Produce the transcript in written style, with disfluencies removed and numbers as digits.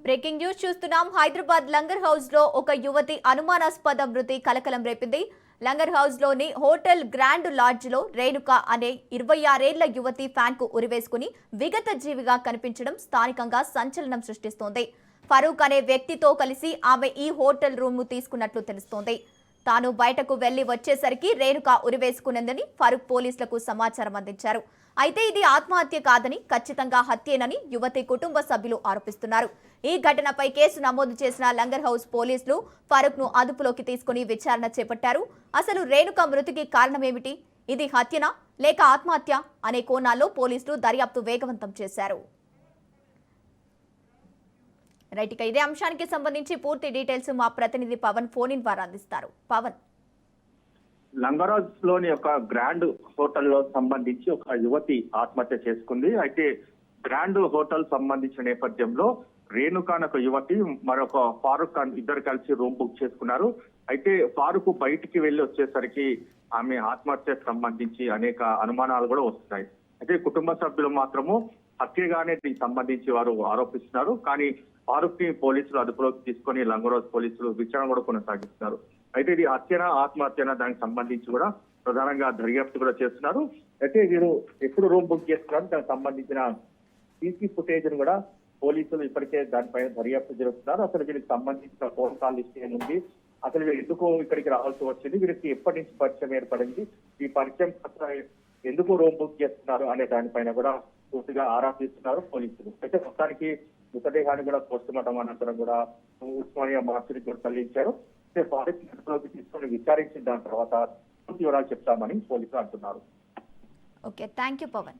Breaking news చూస్తున్నాం. Hyderabad langar house లో ఒక యువతి అనుమానాస్పద మృతి కలకలం రేపింది. లంగర్ హౌస్ లోని హోటల్ గ్రాండ్ లాడ్జ్ లో రేణుక అనే 26 ఏళ్ల యువతి ఫ్యాన్ కు ఉరివేసుకుని విగత జీవిగా కనిపించడం స్థానికంగా సంచలనం సృష్టిస్తోంది. ఫరూక్ అనే వ్యక్తితో కలిసి ఆమె ఈ హోటల్ రూమ్ తీసుకున్నట్లు తెలుస్తోంది. తాను బయటకు వెళ్లి వచ్చేసరికి రేణుక ఉరివేసుకున్నదని ఫరూక్ పోలీసులకు సమాచారం అందించారు. అయితే ఇది ఆత్మహత్య కాదని, ఖచ్చితంగా హత్యేనని యువతి కుటుంబ సభ్యులు ఆరోపిస్తున్నారు. ఈ ఘటనపై కేసు నమోదు చేసిన లంగర్ హౌస్ పోలీసులు ఫరూక్ ను అదుపులోకి తీసుకుని విచారణ చేపట్టారు. అసలు రేణుక మృతికి కారణమేమిటి? ఇది హత్యనా లేక ఆత్మహత్య అనే కోణాల్లో పోలీసులు దర్యాప్తు వేగవంతం చేశారు. రైట్, ఇక ఇదే అంశానికి సంబంధించి పూర్తి డీటెయిల్స్ మా ప్రతినిధి పవన్ ఫోన్ ఇన్ ద్వారా అందిస్తారు. పవన్, లంగరాజ్ లోని ఒక గ్రాండ్ హోటల్లో సంబంధించి ఒక యువతి ఆత్మహత్య చేసుకుంది. అయితే గ్రాండ్ హోటల్ సంబంధించిన నేపథ్యంలో రేణుక అనే ఒక యువతి మరొక ఫారూక్ ఇద్దరు కలిసి రూమ్ బుక్ చేసుకున్నారు. అయితే ఫారూక్ బయటికి వెళ్లి వచ్చేసరికి ఆమె ఆత్మహత్యకు సంబంధించి అనేక అనుమానాలు కూడా వస్తున్నాయి. అయితే కుటుంబ సభ్యులు మాత్రము హత్యగానే దీనికి సంబంధించి వారు ఆరోపిస్తున్నారు. కానీ ఫారూక్ ని పోలీసులు అదుపులోకి తీసుకొని లంగరాజ్ పోలీసులు విచారణ కూడా కొనసాగిస్తున్నారు. అయితే ఇది హత్యనా ఆత్మహత్యనా దానికి సంబంధించి కూడా ప్రధానంగా దర్యాప్తు కూడా చేస్తున్నారు. అయితే వీరు ఎప్పుడు రూమ్ బుక్ చేస్తున్నారు దానికి సంబంధించిన సీసీ ఫుటేజ్ ను కూడా పోలీసులు ఇప్పటికే దానిపైన దర్యాప్తు జరుపుతున్నారు. అసలు వీరికి సంబంధించిన ఫోన్ కాల్ లిస్ట్ ఏముంది, అసలు వీరు ఎందుకు ఇక్కడికి రావాల్సి వచ్చింది, వీరికి ఎప్పటి నుంచి పరిచయం ఏర్పడింది, ఈ పరిచయం ఎందుకు రూమ్ బుక్ చేస్తున్నారు అనే దానిపైన కూడా పూర్తిగా ఆరా తీస్తున్నారు పోలీసులు. అయితే మొత్తానికి మృతదేహాన్ని కూడా పోస్ట్ మార్టం అనంతరం కూడా ఉస్మానియా మార్చురికి కూడా తరలించారు. ఫారెస్ట్ అదుపులోకి తీసుకొని విచారించిన దాని తర్వాత పూర్తి వివరాలు చెప్తామని పోలీసులు అంటున్నారు. Okay, thank you Pawan.